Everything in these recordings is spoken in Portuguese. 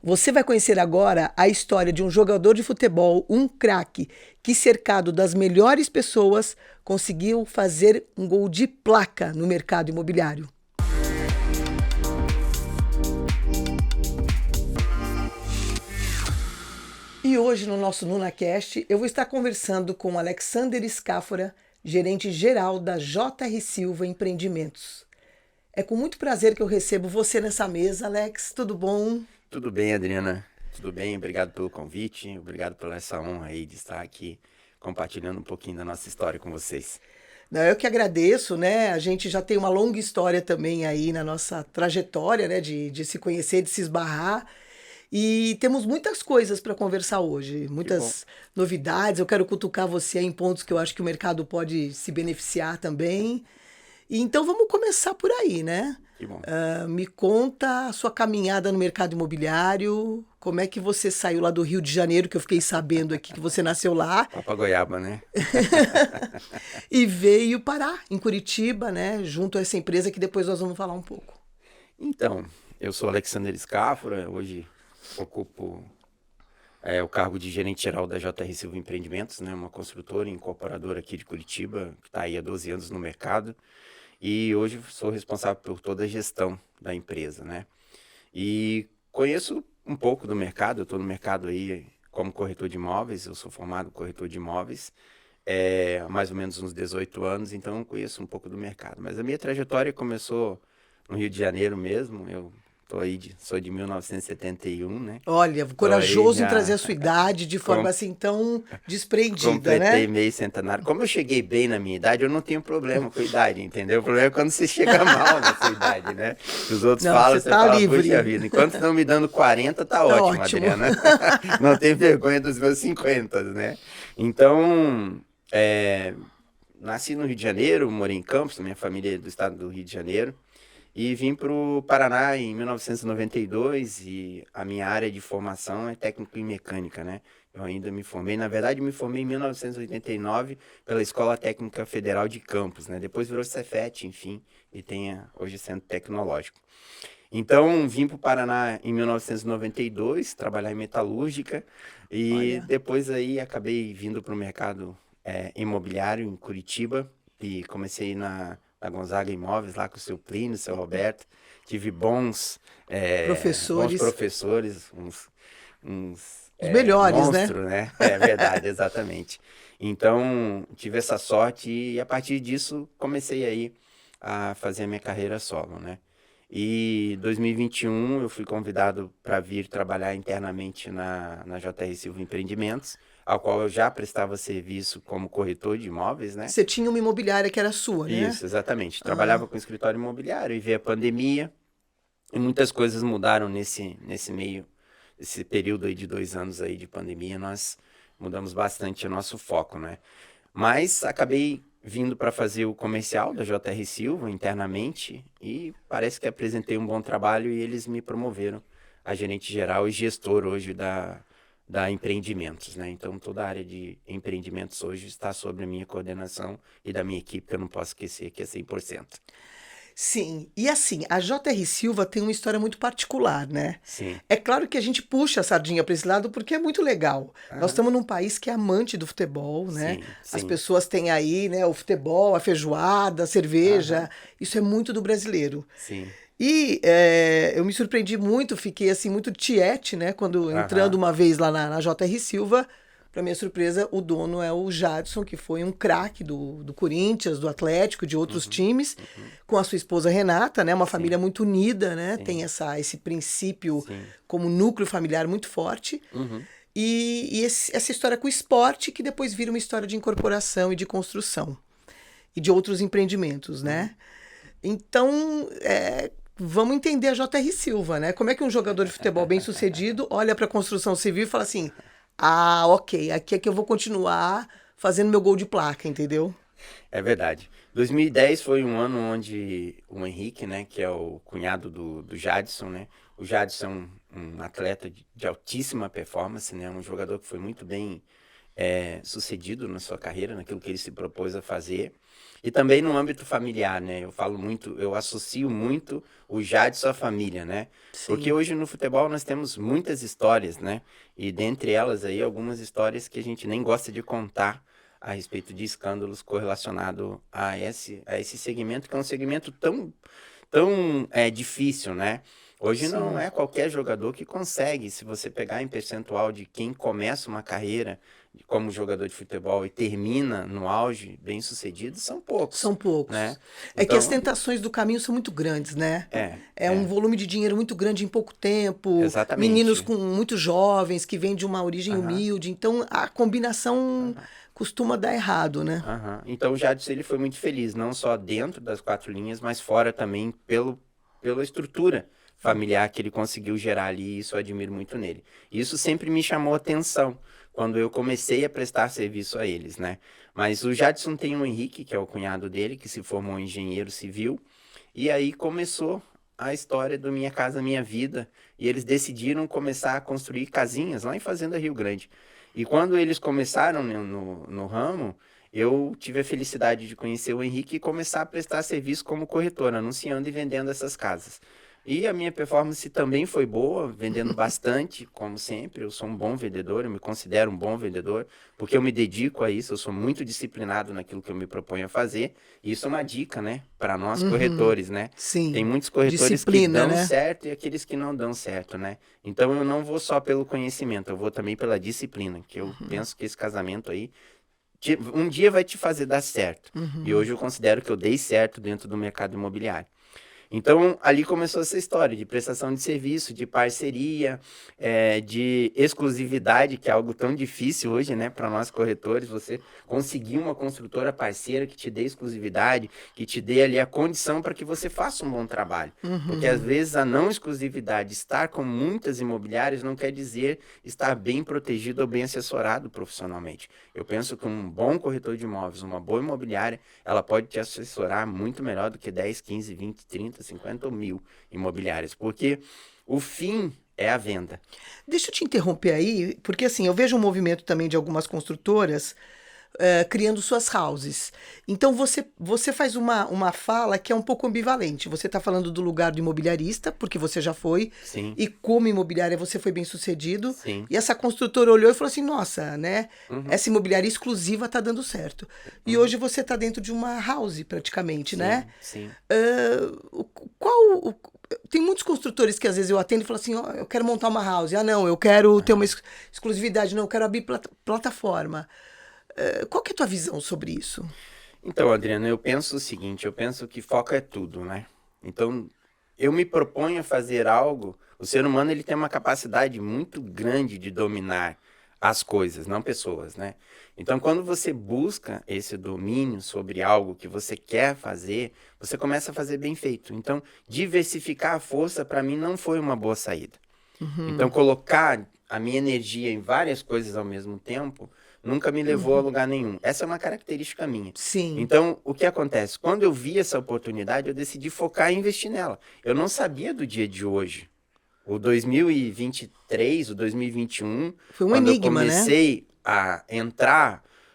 Você vai conhecer agora a história de um jogador de futebol, um craque, que cercado das melhores pessoas, conseguiu fazer um gol de placa no mercado imobiliário. E hoje no nosso NunaCast eu vou estar conversando com Alexander Scáfora, gerente geral da JR Silva Empreendimentos. É com muito prazer que eu recebo você nessa mesa, Alex. Tudo bom? Tudo bem, Adriana? Tudo bem? Obrigado pelo convite, obrigado por essa honra aí de estar aqui compartilhando um pouquinho da nossa história com vocês. Não, eu que agradeço, né? A gente já tem uma longa história também aí na nossa trajetória, né? De se conhecer, de se esbarrar. E temos muitas coisas para conversar hoje, Que bom, muitas novidades. Eu quero cutucar você em pontos que eu acho que o mercado pode se beneficiar também. E então vamos começar por aí, né? que bom. Me conta a sua caminhada no mercado imobiliário, como é que você saiu lá do Rio de Janeiro, que eu fiquei sabendo aqui que você nasceu lá, Papa Goiaba, né? e veio parar em Curitiba, né? Junto a essa empresa que depois nós vamos falar um pouco. Então, eu sou Alexander Scáfora, hoje ocupo o cargo de gerente geral da JR Silva Empreendimentos, né? Uma construtora e incorporadora aqui de Curitiba, que está aí há 12 anos no mercado. E hoje sou responsável por toda a gestão da empresa, né? E conheço um pouco do mercado, eu estou no mercado aí como corretor de imóveis, eu sou formado corretor de imóveis, há mais ou menos uns 18 anos, então eu conheço um pouco do mercado. Mas a minha trajetória começou no Rio de Janeiro mesmo, sou de 1971, né? Olha, Tô aí corajoso em trazer já a sua idade de forma com- assim tão desprendida, completei né? meio centenário. Como eu cheguei bem na minha idade, eu não tenho problema com a idade, entendeu? O problema é quando você chega mal na sua idade, né? Os outros Não, falam, você você tá fala, puxa livre. vida, enquanto estão me dando 40, tá Tá ótimo, ótimo. Adriana. Não tem vergonha dos meus 50, né? Então, nasci no Rio de Janeiro, morei em Campos, minha família é do estado do Rio de Janeiro. E vim para o Paraná em 1992 e a minha área de formação é técnico em mecânica, né? Eu ainda me formei, na verdade me formei em 1989 pela Escola Técnica Federal de Campos, né? Depois virou Cefet, enfim, e tem hoje Centro Tecnológico. Então vim para o Paraná em 1992 trabalhar em metalúrgica e Olha. depois aí acabei vindo para o mercado imobiliário em Curitiba e comecei na Gonzaga Imóveis, lá com o seu Plínio, o seu Roberto. Tive bons Professores, professores, os melhores, né? monstros, né? É verdade, exatamente. Então, tive essa sorte e a partir disso comecei aí a fazer a minha carreira solo, né? E em 2021 eu fui convidado para vir trabalhar internamente na JR Silva Empreendimentos, ao qual eu já prestava serviço como corretor de imóveis, né? Você tinha uma imobiliária que era sua, né? Isso, exatamente. Ah, Trabalhava com escritório imobiliário e veio a pandemia e muitas coisas mudaram nesse meio, esse período aí de 2 anos aí de pandemia, nós mudamos bastante o nosso foco, né? Mas acabei vindo para fazer o comercial da JR Silva internamente e parece que apresentei um bom trabalho e eles me promoveram a gerente geral e gestor hoje da empreendimentos, né? Então toda a área de empreendimentos hoje está sob a minha coordenação e da minha equipe, que eu não posso esquecer que é 100%. sim. E assim, a JR Silva tem uma história muito particular, né? Sim. É claro que a gente puxa a sardinha para esse lado porque é muito legal. Nós Aham. estamos num país que é amante do futebol, né? Sim, As sim. pessoas têm aí, né, o futebol, a feijoada, a cerveja. Aham. Isso é muito do brasileiro. Sim. E eu me surpreendi muito, fiquei assim muito tiete, né? Quando entrando Aham. uma vez lá na JR Silva, para minha surpresa, o dono é o Jadson, que foi um craque do Corinthians, do Atlético, de outros Uhum. times, Uhum. com a sua esposa Renata, né? Uma família Sim. muito unida, né? Tem Sim. esse princípio Sim. como núcleo familiar muito forte. Uhum. E essa história com o esporte, que depois vira uma história de incorporação e de construção. E de outros empreendimentos, Uhum. né? Então, vamos entender a JR Silva, né? Como é que um jogador de futebol bem-sucedido olha para a construção civil e fala assim: ah, ok, aqui é que eu vou continuar fazendo meu gol de placa, entendeu? É verdade. 2010 foi um ano onde o Henrique, né, que é o cunhado do Jadson, né? O Jadson é um atleta de altíssima performance, né? Um jogador que foi muito bem sucedido na sua carreira, naquilo que ele se propôs a fazer. E também no âmbito familiar, né? Eu associo muito o Jadson à família, né? Porque Sim. hoje no futebol nós temos muitas histórias, né? E dentre elas aí algumas histórias que a gente nem gosta de contar a respeito de escândalos correlacionados a esse segmento, que é um segmento tão difícil, né? Hoje não Sim. é qualquer jogador que consegue. Se você pegar em percentual de quem começa uma carreira como jogador de futebol e termina no auge bem sucedido, são poucos, São né? poucos. É que as Então, tentações do caminho são muito grandes, né? é, É um é, volume de dinheiro muito grande em pouco tempo, meninos exatamente. com muito jovens que vêm de uma origem Aham, humilde, então a combinação aham, costuma dar errado, né? aham. Então o Jadson ele foi muito feliz, não só dentro das quatro linhas, mas fora também pela estrutura familiar que ele conseguiu gerar ali, e isso eu admiro muito nele. Isso sempre me chamou atenção quando eu comecei a prestar serviço a eles, né? Mas o Jadson tem o Henrique, que é o cunhado dele, que se formou engenheiro civil, e aí começou a história do Minha Casa Minha Vida, e eles decidiram começar a construir casinhas lá em Fazenda Rio Grande. E quando eles começaram né, no ramo, eu tive a felicidade de conhecer o Henrique e começar a prestar serviço como corretor, anunciando e vendendo essas casas. E a minha performance também foi boa, vendendo bastante, como sempre. Eu sou um bom vendedor, eu me considero um bom vendedor, porque eu me dedico a isso, eu sou muito disciplinado naquilo que eu me proponho a fazer. E isso é uma dica, né, para nós Uhum. corretores, né? Tem Sim. muitos corretores que Disciplina, dão né? certo e aqueles que não dão certo, né? Então eu não vou só pelo conhecimento, eu vou também pela disciplina, que eu penso que esse casamento aí um dia vai te fazer dar certo. E Uhum. hoje eu considero que eu dei certo dentro do mercado imobiliário. Então, ali começou essa história de prestação de serviço, de parceria, de exclusividade, que é algo tão difícil hoje, né, para nós corretores, você conseguir uma construtora parceira que te dê exclusividade, que te dê ali a condição para que você faça um bom trabalho. Porque às Uhum. vezes a não exclusividade, estar com muitas imobiliárias, não quer dizer estar bem protegido ou bem assessorado profissionalmente. Eu penso que um bom corretor de imóveis, uma boa imobiliária, ela pode te assessorar muito melhor do que 10, 15, 20, 30, 50 ou 1.000 imobiliárias, porque o fim é a venda. Deixa eu te interromper aí, porque assim, eu vejo um movimento também de algumas construtoras criando suas houses. Então você faz uma fala que é um pouco ambivalente. Você está falando do lugar do imobiliarista, porque você já foi, Sim, e como imobiliária você foi bem sucedido. sim. E essa construtora olhou e falou assim: nossa, né? Uhum, Essa imobiliária exclusiva está dando certo. E uhum. hoje você está dentro de uma house, praticamente, né? Sim, sim. Qual. Tem muitos construtores que às vezes eu atendo e falo assim: ó, eu quero montar uma house. Ah, não, eu quero ter uma Aham. exclusividade. Não, eu quero abrir plataforma. Qual que é a tua visão sobre isso? Então, Adriana, eu penso o seguinte, eu penso que foco é tudo, né? Então, eu me proponho a fazer algo, o ser humano ele tem uma capacidade muito grande de dominar as coisas, não pessoas, né? Então, quando você busca esse domínio sobre algo que você quer fazer, você começa a fazer bem feito. Então, diversificar a força para mim não foi uma boa saída. Então, Uhum, colocar a minha energia em várias coisas ao mesmo tempo nunca me levou a uhum. lugar nenhum. Essa é uma característica minha. Sim. Então, o que acontece? Quando eu vi essa oportunidade, eu decidi focar e investir nela. Eu não sabia do dia de hoje. O 2023, o 2021, Foi um quando eu enigma, né? comecei a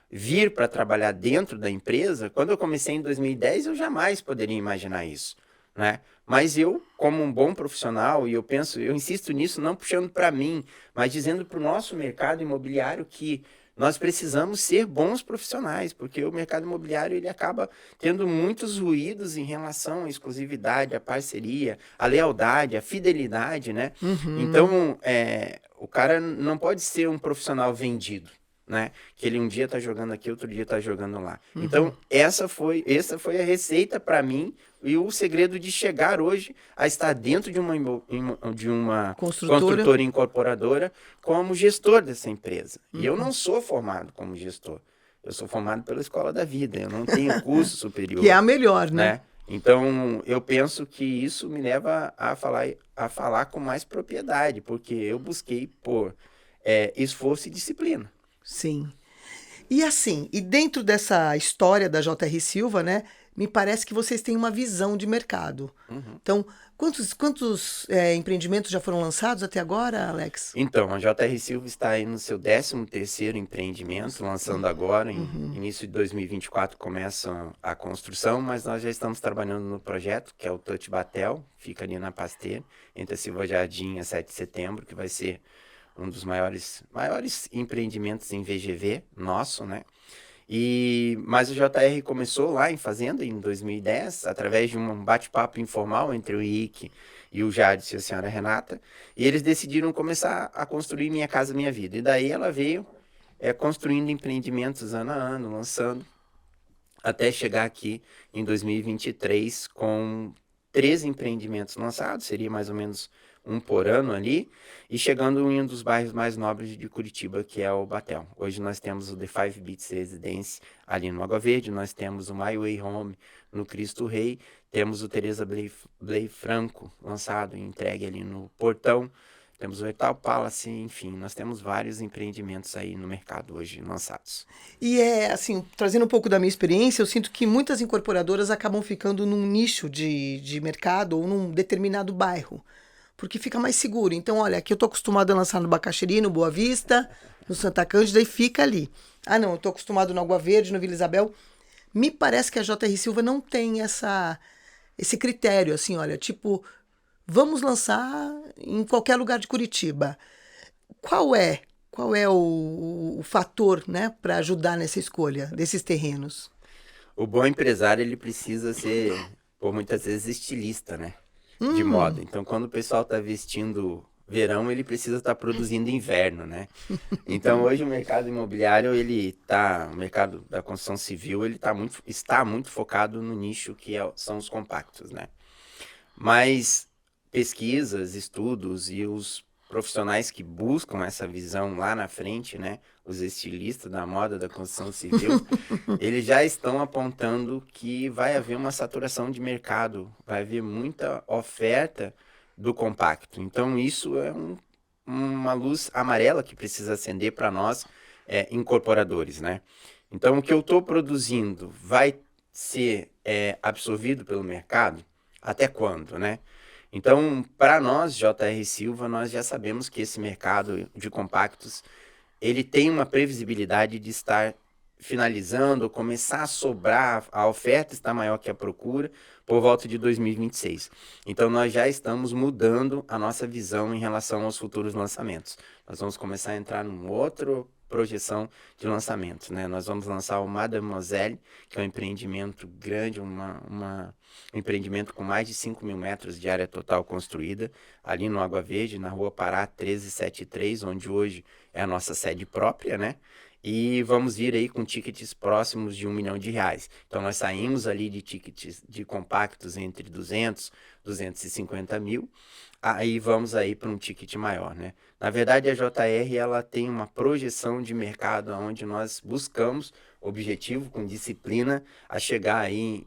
vir para trabalhar dentro da empresa, quando eu comecei em 2010, eu jamais poderia imaginar isso, né? Mas eu, como um bom profissional, e eu insisto nisso não puxando para mim, mas dizendo para o nosso mercado imobiliário que nós precisamos ser bons profissionais, porque o mercado imobiliário ele acaba tendo muitos ruídos em relação à exclusividade, à parceria, à lealdade, à fidelidade, né? Uhum, Então, o cara não pode ser um profissional vendido, né? Que ele um dia tá jogando aqui, outro dia tá jogando lá. uhum. Então, essa foi a receita para mim e o segredo de chegar hoje a estar dentro de uma Construtora. construtora incorporadora como gestor dessa empresa. E eu Uhum. não sou formado como gestor. Eu sou formado pela escola da vida. Eu não tenho curso Que é superior, a melhor, né? né? Então, eu penso que isso me leva a falar com mais propriedade, porque eu busquei por esforço e disciplina. Sim. E assim, e dentro dessa história da J.R. Silva, né? me parece que vocês têm uma visão de mercado. Uhum. Então, quantos empreendimentos já foram lançados até agora, Alex? Então, a JR Silva está aí no seu 13º empreendimento, lançando agora, em início de 2024 começa a construção, mas nós já estamos trabalhando no projeto, que é o Touch Batel, fica ali na Pasteur, entre a Silva Jardim e a 7 de setembro, que vai ser um dos maiores empreendimentos em VGV nosso, né? Mas o JR começou lá em Fazenda, em 2010, através de um bate-papo informal entre o Henrique e o Jadson e a senhora Renata, e eles decidiram começar a construir Minha Casa Minha Vida. E daí ela veio construindo empreendimentos ano a ano, lançando, até chegar aqui em 2023 com 13 empreendimentos lançados, seria mais ou menos um por ano ali, e chegando em um dos bairros mais nobres de Curitiba, que é o Batel. Hoje nós temos o The Five Beats Residence ali no Água Verde, nós temos o My Way Home no Cristo Rei, temos o Teresa Blay Franco lançado e entregue ali no Portão, temos o Etal Palace, enfim, nós temos vários empreendimentos aí no mercado hoje lançados. E assim, trazendo um pouco da minha experiência, eu sinto que muitas incorporadoras acabam ficando num nicho de mercado ou num determinado bairro, porque fica mais seguro. Então, olha, aqui eu tô acostumado a lançar no Bacaxiri, no Boa Vista, no Santa Cândida, e fica ali. Ah, não, eu tô acostumado no Água Verde, no Vila Isabel. Me parece que a JR Silva não tem esse critério, assim, olha, tipo, vamos lançar em qualquer lugar de Curitiba. Qual é o fator, né, para ajudar nessa escolha desses terrenos? O bom empresário, ele precisa ser, por muitas vezes, estilista, né? De moda. Então, quando o pessoal está vestindo verão, ele precisa estar produzindo inverno, né? Então, hoje o mercado imobiliário, o mercado da construção civil, ele está muito focado no nicho que são os compactos, né? Mas pesquisas, estudos e os profissionais que buscam essa visão lá na frente, né? Os estilistas da moda da construção civil, eles já estão apontando que vai haver uma saturação de mercado, vai haver muita oferta do compacto. Então, isso é uma luz amarela que precisa acender para nós, incorporadores, né? Então, o que eu estou produzindo vai ser absorvido pelo mercado? Até quando, né? Então, para nós, JR Silva, nós já sabemos que esse mercado de compactos, ele tem uma previsibilidade de estar finalizando, começar a sobrar, a oferta está maior que a procura, por volta de 2026. Então, nós já estamos mudando a nossa visão em relação aos futuros lançamentos. Nós vamos começar a entrar numa outra projeção de lançamento, né? Nós vamos lançar o Mademoiselle, que é um empreendimento grande, um empreendimento com mais de 5.000 metros de área total construída, ali no Água Verde, na Rua Pará 1373, onde hoje é a nossa sede própria, né? E vamos vir aí com tickets próximos de R$1 milhão. Então, nós saímos ali de tickets de compactos entre 200, 250 mil, aí vamos aí para um ticket maior, né? Na verdade, a JR, ela tem uma projeção de mercado onde nós buscamos objetivo, com disciplina, a chegar aí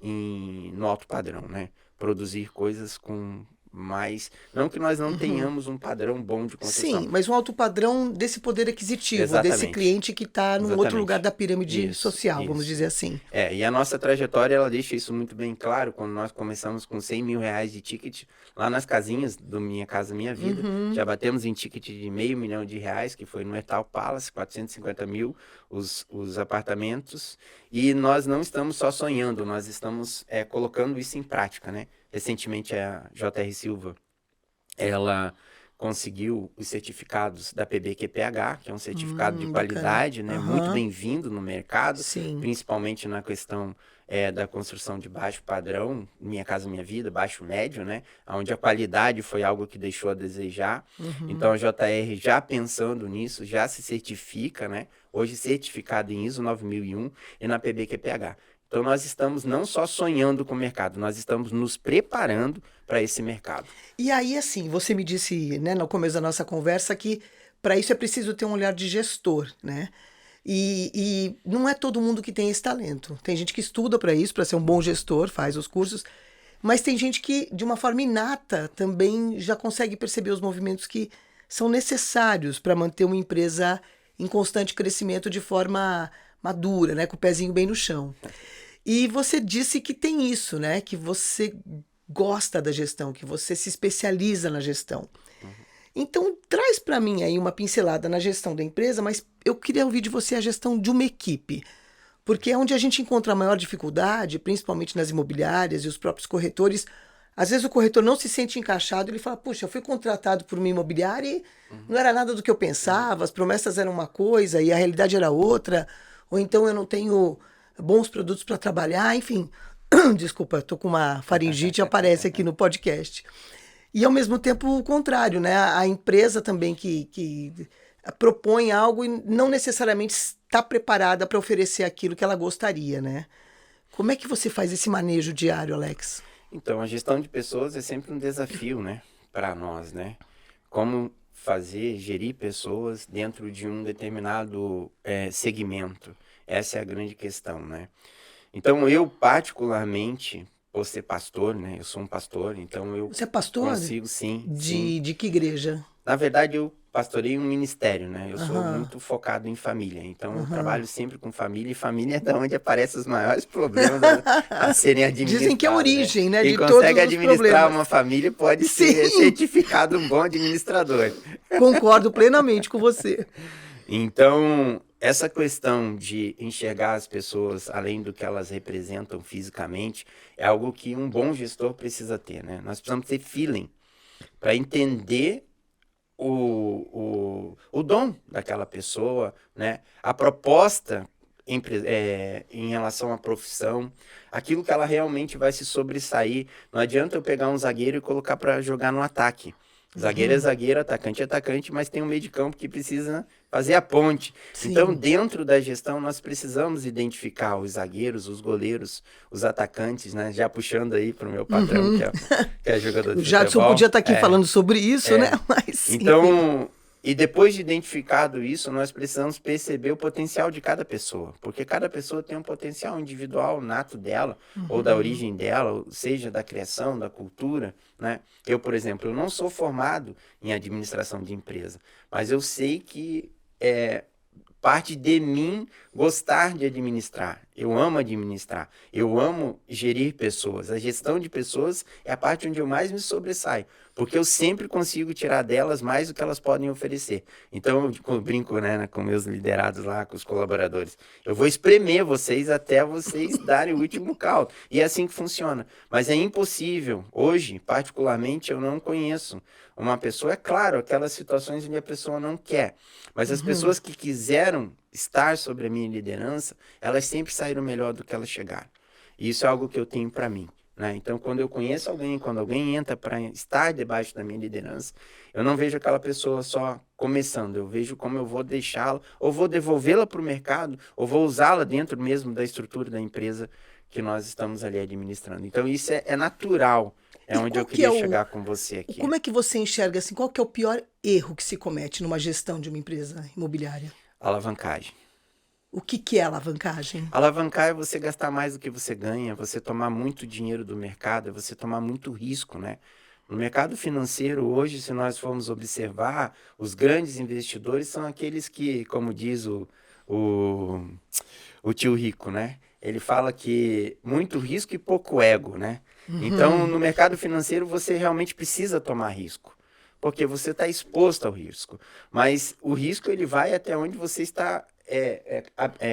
no alto padrão, né? Produzir coisas com mais... Não que nós não tenhamos um padrão bom de construção. Sim, mas um alto padrão desse poder aquisitivo, Exatamente. desse cliente que está num outro lugar da pirâmide Isso, social, vamos isso. dizer assim. E a nossa trajetória, ela deixa isso muito bem claro, quando nós começamos com R$100 mil de ticket, lá nas casinhas do Minha Casa Minha Vida, já batemos em ticket de R$500 mil, que foi no Etal Palace, 450 mil, os apartamentos, e nós não estamos só sonhando, nós estamos colocando isso em prática, né? Recentemente a JR Silva, ela conseguiu os certificados da PBQPH, que é um certificado de qualidade, né? Muito bem-vindo no mercado, Sim. principalmente na questão da construção de baixo padrão, Minha Casa Minha Vida, baixo médio, né? Onde a qualidade foi algo que deixou a desejar. Então, a JR, já pensando nisso, já se certifica, né? Hoje certificado em ISO 9001 e na PBQPH. Então, nós estamos não só sonhando com o mercado, nós estamos nos preparando para esse mercado. E aí, assim, você me disse, né, no começo da nossa conversa, que para isso é preciso ter um olhar de gestor, né? E não é todo mundo que tem esse talento. Tem gente que estuda para isso, para ser um bom gestor, faz os cursos, mas tem gente que, de uma forma inata, também já consegue perceber os movimentos que são necessários para manter uma empresa em constante crescimento de forma madura, né, com o pezinho bem no chão. E você disse que tem isso, né? Que você gosta da gestão, que você se especializa na gestão. Então, traz para mim aí uma pincelada na gestão da empresa, mas eu queria ouvir de você a gestão de uma equipe, porque é onde a gente encontra a maior dificuldade, principalmente nas imobiliárias e os próprios corretores. Às vezes o corretor não se sente encaixado, ele fala, puxa, eu fui contratado por uma imobiliária e não era nada do que eu pensava, as promessas eram uma coisa e a realidade era outra, ou então eu não tenho bons produtos para trabalhar, enfim. Desculpa, estou com uma faringite e aparece aqui no podcast. E, ao mesmo tempo, o contrário, né? A empresa também que propõe algo e não necessariamente está preparada para oferecer aquilo que ela gostaria, né? Como é que você faz esse manejo diário, Alex? Então, a gestão de pessoas é sempre um desafio, né, para nós, né? Como gerir pessoas dentro de um determinado segmento. Essa é a grande questão, né? Então, eu particularmente, por ser pastor, né? Eu sou um pastor, então eu Você é pastor? consigo, sim, sim. De que igreja? Na verdade, eu pastorei um ministério, né? Eu sou Aham, muito focado em família, então eu aham. trabalho sempre com família, e família é da onde aparecem os maiores problemas a serem Dizem que é a administrados, né? origem, né, Quem de todos consegue os administrar problemas. uma família pode ser Sim, certificado um bom administrador. concordo plenamente com você. Então, essa questão de enxergar as pessoas além do que elas representam fisicamente é algo que um bom gestor precisa ter, né? Nós precisamos ter feeling para entender o dom daquela pessoa, né? A proposta em relação à profissão, aquilo que ela realmente vai se sobressair. Não adianta eu pegar um zagueiro e colocar para jogar no ataque. Zagueiro é zagueiro, atacante é atacante, mas tem um meio de campo que precisa fazer a ponte. Então, Sim. dentro da gestão, nós precisamos identificar os zagueiros, os goleiros, os atacantes, né? Já puxando aí para o meu patrão, que é jogador O de Jadson futebol. podia estar aqui falando sobre isso, né? Mas sim. Então, e depois de identificado isso, nós precisamos perceber o potencial de cada pessoa, porque cada pessoa tem um potencial individual nato dela, ou da origem dela, ou seja, da criação, da cultura, né? Eu, por exemplo, eu não sou formado em administração de empresa, mas eu sei que parte de mim gostar de administrar. Eu amo administrar. Eu amo gerir pessoas. A gestão de pessoas é a parte onde eu mais me sobressaio, porque eu sempre consigo tirar delas mais do que elas podem oferecer. Então, eu brinco, né, com meus liderados lá, com os colaboradores. Eu vou espremer vocês até vocês darem o último caldo. E é assim que funciona. Mas é impossível. Hoje, particularmente, eu não conheço uma pessoa. É claro, aquelas situações onde a pessoa não quer. Mas as pessoas que quiseram estar sobre a minha liderança, elas sempre saíram melhor do que elas chegaram. E isso é algo que eu tenho para mim, né? Então, quando eu conheço alguém, quando alguém entra para estar debaixo da minha liderança, eu não vejo aquela pessoa só começando, eu vejo como eu vou deixá-la, ou vou devolvê-la para o mercado, ou vou usá-la dentro mesmo da estrutura da empresa que nós estamos ali administrando. Então, isso é natural. É E onde qual eu que é queria chegar com você aqui. como é que você enxerga assim, qual que é o pior erro que se comete numa gestão de uma empresa imobiliária? Alavancagem. O que que é alavancagem? Alavancar é você gastar mais do que você ganha, você tomar muito dinheiro do mercado, é você tomar muito risco, né? No mercado financeiro, hoje, se nós formos observar, os grandes investidores são aqueles que, como diz o, o tio Rico, né? Ele fala que muito risco e pouco ego, né? Então, no mercado financeiro, você realmente precisa tomar risco, porque você está exposto ao risco. Mas o risco ele vai até onde você está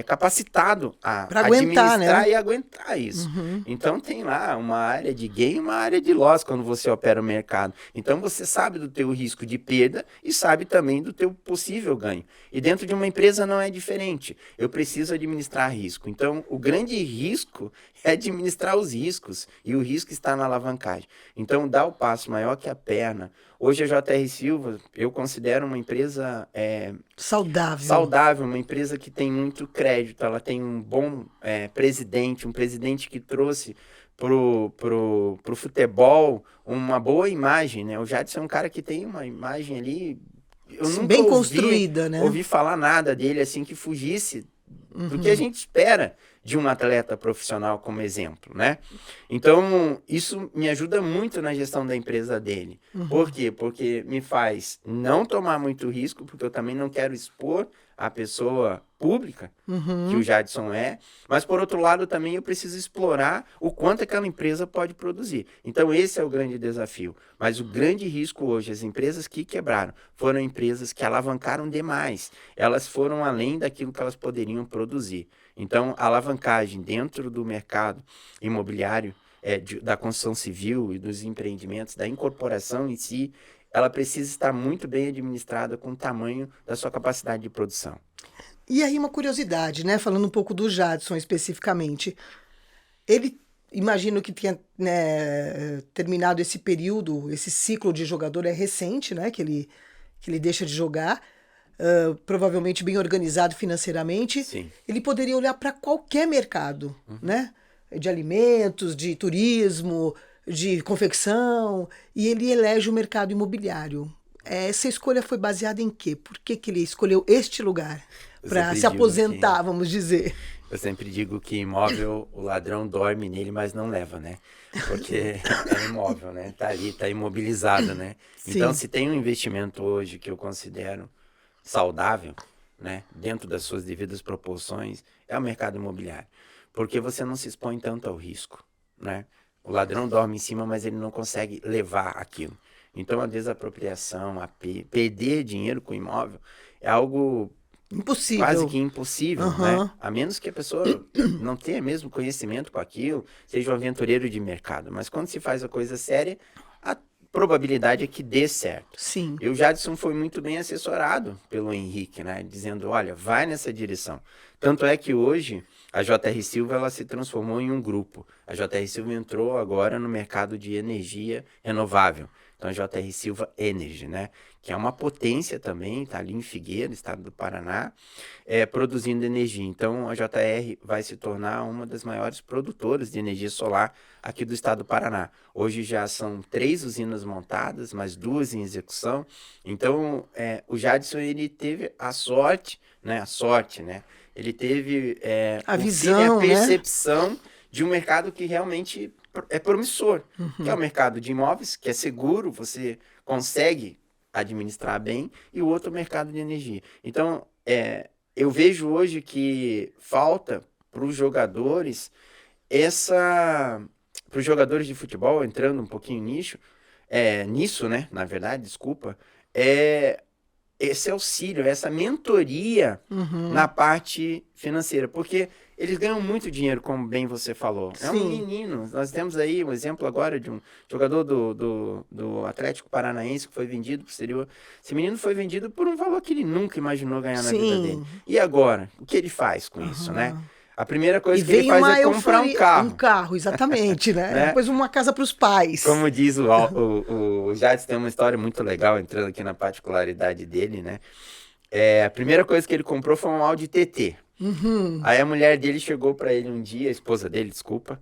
capacitado a Para aguentar, administrar né? e aguentar isso. Então tem lá uma área de gain e uma área de loss quando você opera o mercado. Então você sabe do teu risco de perda e sabe também do teu possível ganho. E dentro de uma empresa não é diferente. Eu preciso administrar risco. Então o grande risco é administrar os riscos e o risco está na alavancagem. Então dá o passo maior que a perna. Hoje a JR Silva eu considero uma empresa saudável, uma empresa que tem muito crédito, ela tem um bom presidente, um presidente que trouxe pro futebol uma boa imagem, né? O Jadson é um cara que tem uma imagem ali, eu Sim, nunca bem construída, né? ouvi falar nada dele assim que fugisse do que a gente espera de um atleta profissional como exemplo, né? Então, isso me ajuda muito na gestão da empresa dele. Por quê? Porque me faz não tomar muito risco, porque eu também não quero expor a pessoa pública, que o Jadson é, mas por outro lado também eu preciso explorar o quanto aquela empresa pode produzir. Então esse é o grande desafio. Mas o grande risco hoje, as empresas que quebraram, foram empresas que alavancaram demais. Elas foram além daquilo que elas poderiam produzir. Então a alavancagem dentro do mercado imobiliário, da construção civil e dos empreendimentos, da incorporação em si, ela precisa estar muito bem administrada com o tamanho da sua capacidade de produção. E aí uma curiosidade, né? Falando um pouco do Jadson especificamente. Ele, imagino que tenha, né, terminado esse período, esse ciclo de jogador é recente, né? Que ele deixa de jogar, provavelmente bem organizado financeiramente. Sim. Ele poderia olhar para qualquer mercado, né? De alimentos, de turismo, de confecção, e ele elege o mercado imobiliário. Essa escolha foi baseada em quê? Por que ele escolheu este lugar para se aposentar, vamos dizer? Eu sempre digo que imóvel, o ladrão dorme nele, mas não leva, né? Porque é imóvel, né? Tá ali, tá imobilizado, né? Sim. Então, se tem um investimento hoje que eu considero saudável, né? Dentro das suas devidas proporções, é o mercado imobiliário. Porque você não se expõe tanto ao risco, né? O ladrão dorme em cima, mas ele não consegue levar aquilo. Então, a desapropriação, perder dinheiro com imóvel é algo impossível. Quase que impossível, né? A menos que a pessoa não tenha mesmo conhecimento com aquilo, seja um aventureiro de mercado. Mas quando se faz a coisa séria, a probabilidade é que dê certo. Sim. E o Jadson foi muito bem assessorado pelo Henrique, né? Dizendo, olha, vai nessa direção. Tanto é que hoje a JR Silva ela se transformou em um grupo. A JR Silva entrou agora no mercado de energia renovável. Então a JR Silva Energy, né? Que é uma potência também, está ali em Figueira, estado do Paraná, produzindo energia. Então a JR vai se tornar uma das maiores produtoras de energia solar aqui do estado do Paraná. Hoje já são 3 usinas montadas, mais 2 em execução. Então o Jadson ele teve a sorte, né? Ele teve a visão, a percepção, né? De um mercado que realmente é promissor, que é o mercado de imóveis, que é seguro, você consegue administrar bem, e o outro mercado de energia. Então, eu vejo hoje que falta para os jogadores para os jogadores de futebol, entrando um pouquinho nisso, né? Na verdade, desculpa, esse auxílio, essa mentoria na parte financeira, porque eles ganham muito dinheiro, como bem você falou. Sim. É um menino. Nós temos aí um exemplo agora de um jogador do Atlético Paranaense que foi vendido para o exterior. Esse menino foi vendido por um valor que ele nunca imaginou ganhar na vida dele. E agora? O que ele faz com isso, né? A primeira coisa que ele faz é comprar um carro. Um carro, exatamente, né? Depois uma casa para os pais. Como diz o Jadson, tem uma história muito legal, entrando aqui na particularidade dele, né? A primeira coisa que ele comprou foi um Audi TT. Aí a mulher dele chegou para ele um dia, a esposa dele, desculpa,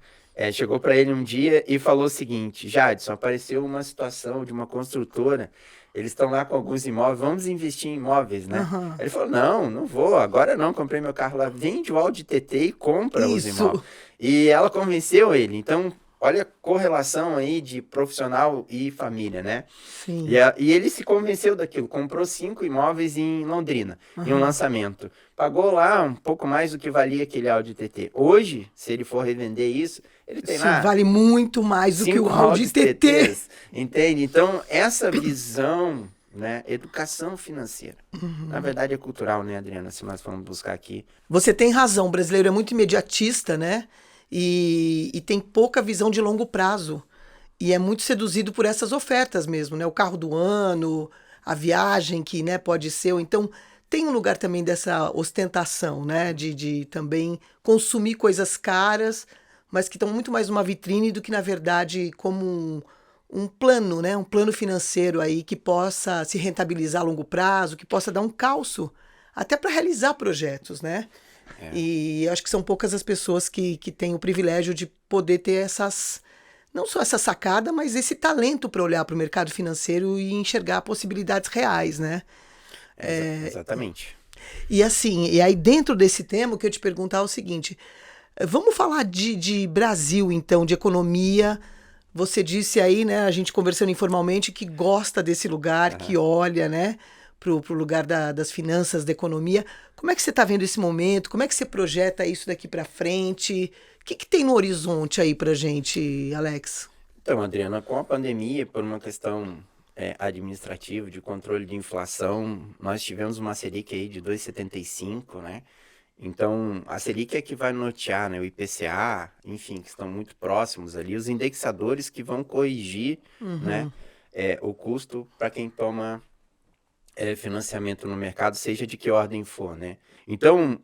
chegou para ele um dia e falou o seguinte: Jadson, apareceu uma situação de uma construtora, eles estão lá com alguns imóveis, vamos investir em imóveis, né? Ele falou, não vou, agora não, comprei meu carro lá, vende o Audi TT e compra os imóveis. E ela convenceu ele, então olha a correlação aí de profissional e família, né? Sim. E ele se convenceu daquilo, comprou 5 imóveis em Londrina, em um lançamento. Pagou lá um pouco mais do que valia aquele Audi TT. Hoje, se ele for revender isso, ele tem lá... vale muito mais do que o Audi TT. Entende? Então, essa visão, né? Educação financeira. Na verdade, é cultural, né, Adriana? Se nós formos buscar aqui. Você tem razão, o brasileiro é muito imediatista, né? E tem pouca visão de longo prazo. E é muito seduzido por essas ofertas mesmo, né? O carro do ano, a viagem que, né, pode ser. Ou então, tem um lugar também dessa ostentação, né? De também consumir coisas caras, mas que estão muito mais numa vitrine do que, na verdade, como um plano, né? Um plano financeiro aí que possa se rentabilizar a longo prazo, que possa dar um calço até para realizar projetos, né? E eu acho que são poucas as pessoas que têm o privilégio de poder ter não só essa sacada, mas esse talento para olhar para o mercado financeiro e enxergar possibilidades reais, né? Exatamente. E assim, e aí dentro desse tema, o que eu te perguntar é o seguinte, vamos falar de Brasil, então, de economia. Você disse aí, né, a gente conversando informalmente, que gosta desse lugar, que olha, né, pro lugar das finanças, da economia. Como é que você está vendo esse momento? Como é que você projeta isso daqui para frente? O que tem no horizonte aí para gente, Alex? Então, Adriana, com a pandemia, por uma questão administrativa, de controle de inflação, nós tivemos uma Selic aí de 2,75, né? Então, a Selic é que vai nortear, né, o IPCA, enfim, que estão muito próximos ali, os indexadores que vão corrigir, né, o custo para quem toma financiamento no mercado, seja de que ordem for, né? Então,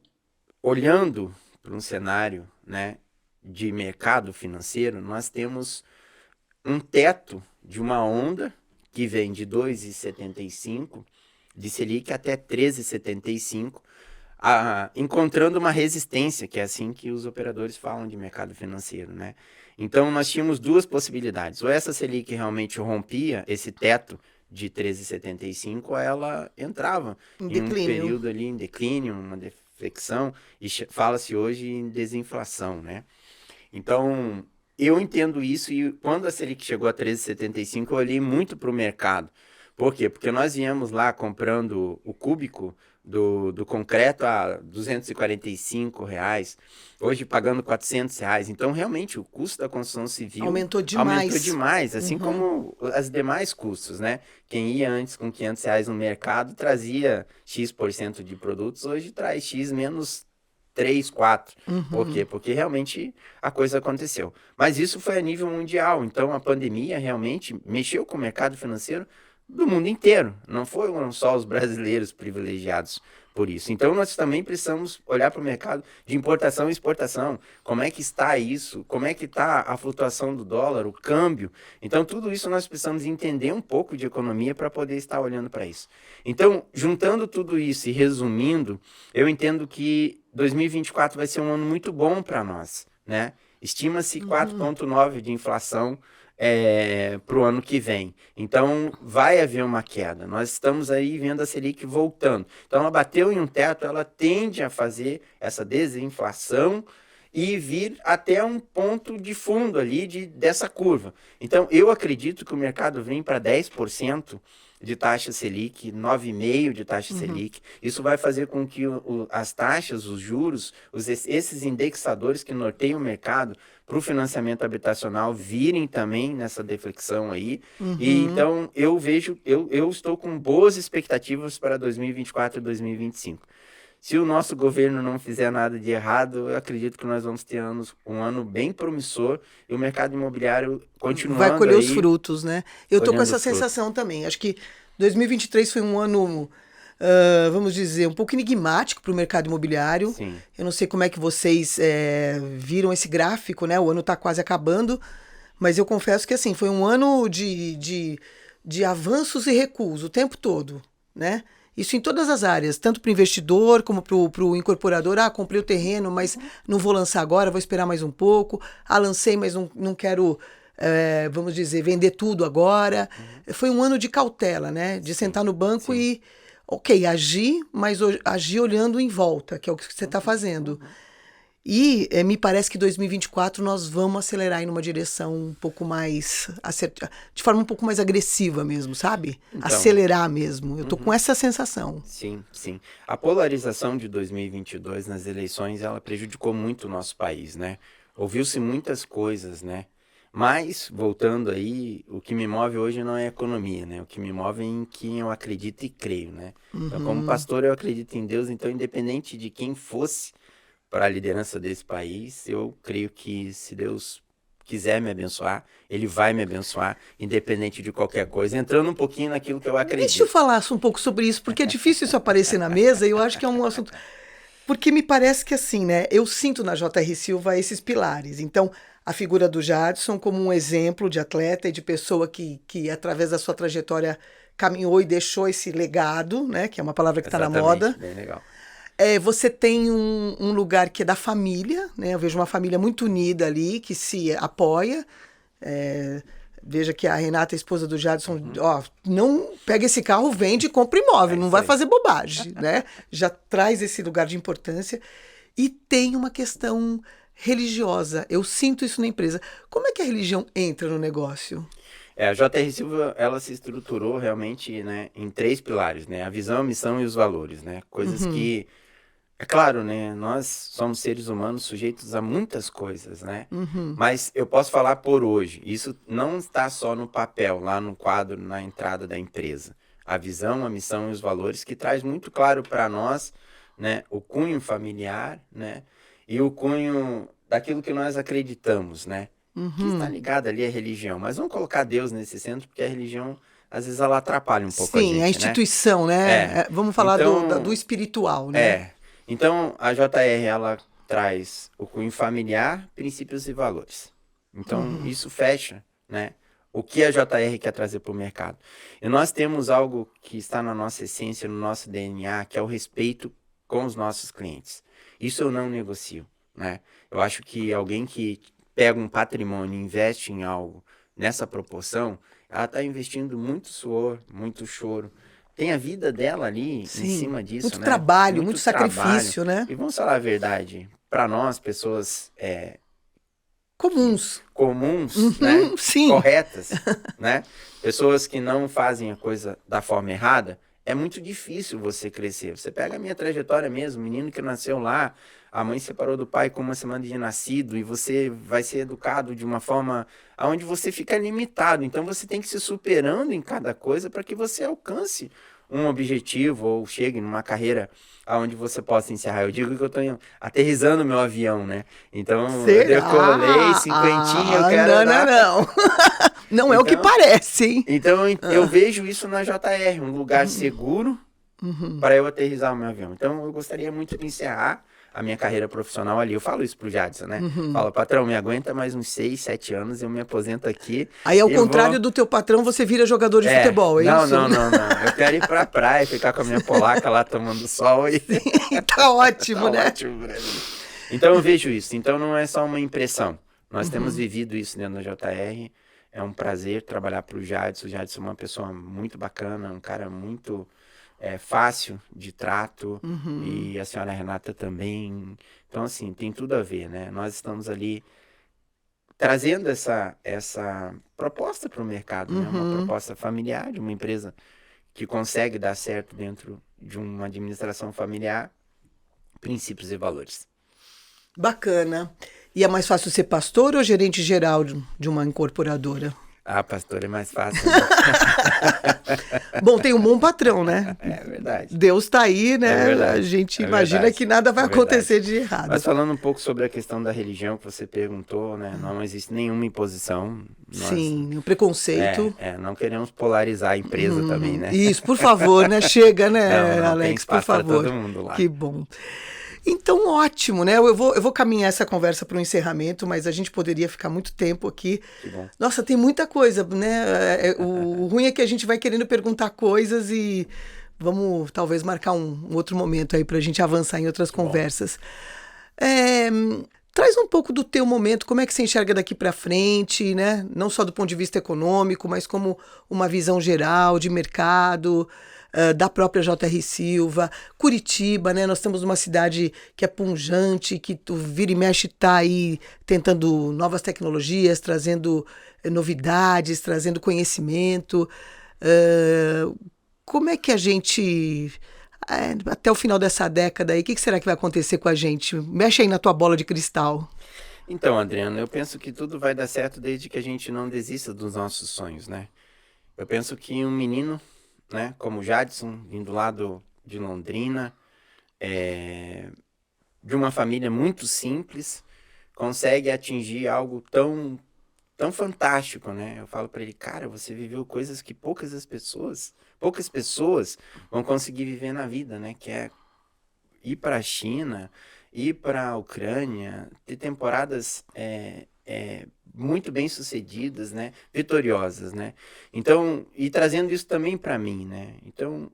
olhando para um cenário, né, de mercado financeiro, nós temos um teto de uma onda que vem de 2,75 de Selic até 13,75, encontrando uma resistência, que é assim que os operadores falam de mercado financeiro, né? Então, nós tínhamos duas possibilidades. Ou essa Selic realmente rompia esse teto de 13,75, ou ela entrava em um período ali em declínio, uma deflexão, e fala-se hoje em desinflação, né? Então, eu entendo isso, e quando a Selic chegou a 13,75, eu olhei muito para o mercado. Por quê? Porque nós viemos lá comprando o cúbico do concreto a R$ 245, hoje pagando R$ 400. Então, realmente, o custo da construção civil aumentou demais, assim como as demais custos, né? Quem ia antes com R$ 500 no mercado trazia X% de produtos, hoje traz X menos 3, 4. Por quê? Porque realmente a coisa aconteceu. Mas isso foi a nível mundial. Então, a pandemia realmente mexeu com o mercado financeiro do mundo inteiro. Não foram só os brasileiros privilegiados por isso. Então, nós também precisamos olhar para o mercado de importação e exportação. Como é que está isso? Como é que está a flutuação do dólar, o câmbio? Então, tudo isso nós precisamos entender um pouco de economia para poder estar olhando para isso. Então, juntando tudo isso e resumindo, eu entendo que 2024 vai ser um ano muito bom para nós, né? Estima-se 4,9% de inflação para o ano que vem. Então, vai haver uma queda. Nós estamos aí vendo a Selic voltando. Então, ela bateu em um teto, ela tende a fazer essa desinflação e vir até um ponto de fundo ali dessa curva. Então, eu acredito que o mercado vem para 10% de taxa Selic, 9,5% de taxa Selic. Isso vai fazer com que as taxas, os juros, esses indexadores que norteiam o mercado para o financiamento habitacional virem também nessa deflexão aí. E então eu estou com boas expectativas para 2024 e 2025. Se o nosso governo não fizer nada de errado, eu acredito que nós vamos ter um ano bem promissor e o mercado imobiliário continuando vai colher aí, os frutos, né? Eu tô com essa sensação também. Acho que 2023 foi um ano, vamos dizer, um pouco enigmático para o mercado imobiliário. Sim. Eu não sei como é que vocês viram esse gráfico, né? O ano está quase acabando, mas eu confesso que assim, foi um ano de avanços e recuos o tempo todo, né? Isso em todas as áreas, tanto para o investidor como para o incorporador. Comprei o terreno, mas não vou lançar agora, vou esperar mais um pouco. Lancei, mas não quero, vamos dizer, vender tudo agora. Foi um ano de cautela, né? De sentar no banco e, ok, agir, mas agir olhando em volta, que é o que você está fazendo. E me parece que 2024 nós vamos acelerar em uma direção um pouco mais de forma um pouco mais agressiva mesmo, sabe? Então, acelerar mesmo. Eu tô com essa sensação. Sim, sim. A polarização de 2022 nas eleições, ela prejudicou muito o nosso país, né? Ouviu-se muitas coisas, né? Mas, voltando aí, o que me move hoje não é a economia, né? O que me move é em quem eu acredito e creio, né? Então, como pastor, eu acredito em Deus, então, independente de quem fosse para a liderança desse país, eu creio que se Deus quiser me abençoar, Ele vai me abençoar, independente de qualquer coisa, entrando um pouquinho naquilo que eu acredito. Deixa eu falar um pouco sobre isso, porque é difícil isso aparecer na mesa, e eu acho que é um assunto... Porque me parece que assim, né, eu sinto na J.R. Silva esses pilares. Então, a figura do Jadson como um exemplo de atleta e de pessoa que através da sua trajetória, caminhou e deixou esse legado, né, que é uma palavra que está na moda. Bem legal. Você tem um lugar que é da família, né? Eu vejo uma família muito unida ali, que se apoia. Veja que a Renata, a esposa do Jadson, não pega esse carro, vende e compra imóvel, não vai fazer bobagem, né? Já traz esse lugar de importância. E tem uma questão religiosa. Eu sinto isso na empresa. Como é que a religião entra no negócio? A JR Silva, ela se estruturou realmente, né, em 3 pilares, né? A visão, a missão e os valores, né? Coisas que, é claro, né, nós somos seres humanos sujeitos a muitas coisas, né? Mas eu posso falar por hoje, isso não está só no papel, lá no quadro, na entrada da empresa. A visão, a missão e os valores, que traz muito claro para nós, né, o cunho familiar, né, e o cunho daquilo que nós acreditamos, né? Que está ligado ali à religião. Mas vamos colocar Deus nesse centro, porque a religião, às vezes, ela atrapalha um pouco a Sim, a gente, né? instituição, né? Vamos falar do Então, espiritual, né? então a JR, ela traz o cunho familiar, princípios e valores. Então, isso fecha, né? O que a JR quer trazer para o mercado. E nós temos algo que está na nossa essência, no nosso DNA, que é o respeito com os nossos clientes. Isso eu não negocio, né? Eu acho que alguém que pega um patrimônio e investe em algo nessa proporção, ela está investindo muito suor, muito choro. Tem a vida dela ali em Sim, cima disso, muito né? trabalho, muito Trabalho. sacrifício, né? E vamos falar a verdade, para nós, pessoas Comuns. comuns, né? Sim. Corretas, né? Pessoas que não fazem a coisa da forma errada, é muito difícil você crescer. Você pega a minha trajetória mesmo, menino que nasceu lá, a mãe separou do pai com 1 semana de nascido e você vai ser educado de uma forma onde você fica limitado. Então você tem que ir se superando em cada coisa para que você alcance um objetivo ou chegue numa carreira aonde você possa encerrar. Eu digo que eu estou aterrissando meu avião, né? Então eu decolei, cinquentinha, eu quero não, dar... não. Não é o que Então, parece, hein? Então eu vejo isso na JR, um lugar seguro para eu aterrissar o meu avião. Então eu gostaria muito de encerrar a minha carreira profissional ali. Eu falo isso pro Jadson, né? Falo, patrão, me aguenta mais uns 6, 7 anos, eu me aposento aqui. Aí, ao contrário do teu patrão, você vira jogador de futebol, é não, isso? Não. Eu quero ir pra praia, ficar com a minha polaca lá tomando sol. E... Tá ótimo, tá né? Ótimo, Brasil. Então eu vejo isso. Então não é só uma impressão. Nós temos vivido isso dentro da JR. É um prazer trabalhar pro Jadson. O Jadson é uma pessoa muito bacana, um cara muito... fácil de trato, e a senhora Renata também. Então, assim, tem tudo a ver, né? Nós estamos ali trazendo essa proposta para o mercado, né? Uma proposta familiar, de uma empresa que consegue dar certo dentro de uma administração familiar, princípios e valores. Bacana. E é mais fácil ser pastor ou gerente geral de uma incorporadora? Ah, pastor, é mais fácil. Né? Bom, tem um bom patrão, né? É verdade. Deus tá aí, né? É verdade. A gente É imagina verdade. que nada vai É acontecer de errado. Mas falando um pouco sobre a questão da religião que você perguntou, né? Não existe nenhuma imposição. Sim, o preconceito. Não queremos polarizar a empresa também, né? Isso, por favor, né? Chega, né, não, Alex, tem por favor. para todo mundo lá. Que bom. Então, ótimo, né? Eu vou caminhar essa conversa para o encerramento, mas a gente poderia ficar muito tempo aqui. Que bom. Nossa, tem muita coisa, né? O ruim é que a gente vai querendo perguntar coisas e vamos talvez marcar um outro momento aí para a gente avançar em outras conversas. Traz um pouco do teu momento, como é que você enxerga daqui para frente, né? Não só do ponto de vista econômico, mas como uma visão geral de mercado, da própria JR Silva, Curitiba, né? Nós temos uma cidade que é pujante, que tu vira e mexe tá aí tentando novas tecnologias, trazendo novidades, trazendo conhecimento. Como é que a gente... até o final dessa década aí, o que será que vai acontecer com a gente? Mexe aí na tua bola de cristal. Então, Adriano, eu penso que tudo vai dar certo desde que a gente não desista dos nossos sonhos, né? Eu penso que um menino, né, como o Jadson, vindo lá de Londrina, de uma família muito simples, consegue atingir algo tão fantástico, né? Eu falo para ele, cara, você viveu coisas que poucas pessoas vão conseguir viver na vida, né? Que é ir para a China, ir para a Ucrânia, ter temporadas muito bem sucedidas, né? Vitoriosas, né? Então, e trazendo isso também para mim, né? Então,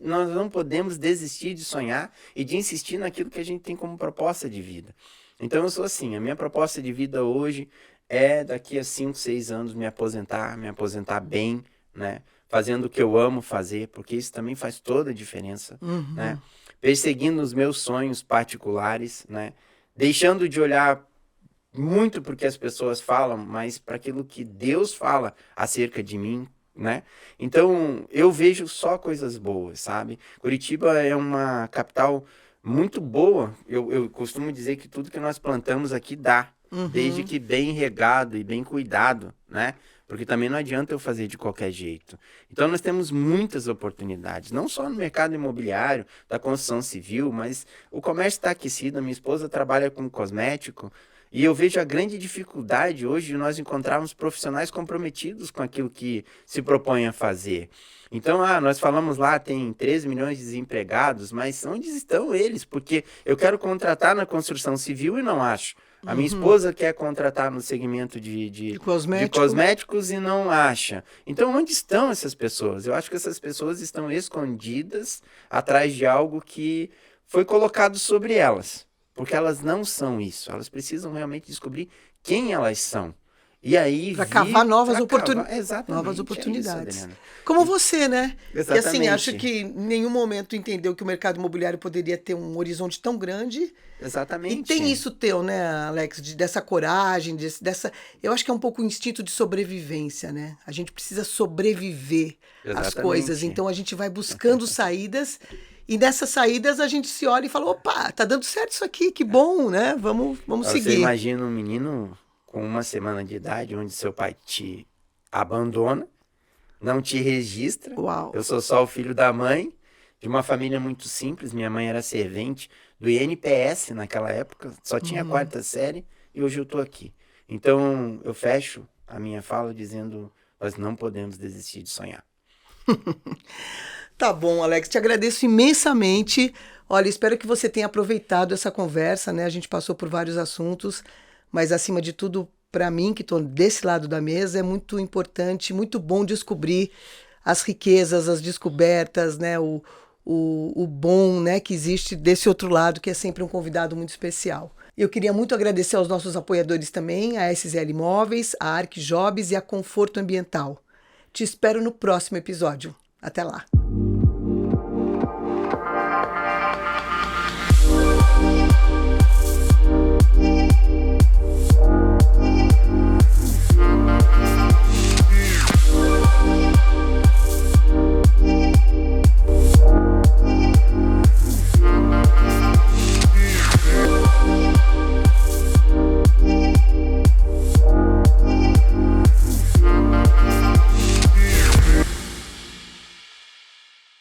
nós não podemos desistir de sonhar e de insistir naquilo que a gente tem como proposta de vida. Então, eu sou assim, a minha proposta de vida hoje daqui a 5, 6 anos me aposentar bem, né? Fazendo o que eu amo fazer, porque isso também faz toda a diferença, né? Perseguindo os meus sonhos particulares, né? Deixando de olhar muito porque as pessoas falam, mas para aquilo que Deus fala acerca de mim, né? Então, eu vejo só coisas boas, sabe? Curitiba é uma capital muito boa. Eu costumo dizer que tudo que nós plantamos aqui dá, desde que bem regado e bem cuidado, né? Porque também não adianta eu fazer de qualquer jeito. Então, nós temos muitas oportunidades, não só no mercado imobiliário, da construção civil, mas o comércio está aquecido. A minha esposa trabalha com cosmético, e eu vejo a grande dificuldade hoje de nós encontrarmos profissionais comprometidos com aquilo que se propõe a fazer. Então, nós falamos lá, tem 13 milhões de desempregados, mas onde estão eles? Porque eu quero contratar na construção civil e não acho. A minha esposa quer contratar no segmento de cosméticos e não acha. Então, onde estão essas pessoas? Eu acho que essas pessoas estão escondidas atrás de algo que foi colocado sobre elas. Porque elas não são isso. Elas precisam realmente descobrir quem elas são. E aí para cavar novas Exatamente, oportunidades. É isso, como você, né? Exatamente. E assim, acho que em nenhum momento entendeu que o mercado imobiliário poderia ter um horizonte tão grande. Exatamente. E tem isso teu, né, Alex, dessa coragem, dessa. Eu acho que é um pouco o instinto de sobrevivência, né? A gente precisa sobreviver às coisas. Então a gente vai buscando saídas. E nessas saídas a gente se olha e fala, opa, tá dando certo isso aqui, que bom, né? Vamos seguir. Você imagina um menino com 1 semana de idade, onde seu pai te abandona, não te registra. Uau. Eu sou só o filho da mãe, de uma família muito simples. Minha mãe era servente do INPS naquela época, só tinha a 4ª série, e hoje eu tô aqui. Então, eu fecho a minha fala dizendo, nós não podemos desistir de sonhar. Tá bom, Alex, te agradeço imensamente. Olha, espero que você tenha aproveitado essa conversa, né? A gente passou por vários assuntos, mas acima de tudo, para mim, que estou desse lado da mesa, é muito importante, muito bom descobrir as riquezas, as descobertas, né? O bom, né, que existe desse outro lado, que é sempre um convidado muito especial. Eu queria muito agradecer aos nossos apoiadores também, a SZL Imóveis, a ArcJobs e a Conforto Ambiental. Te espero no próximo episódio. Até lá!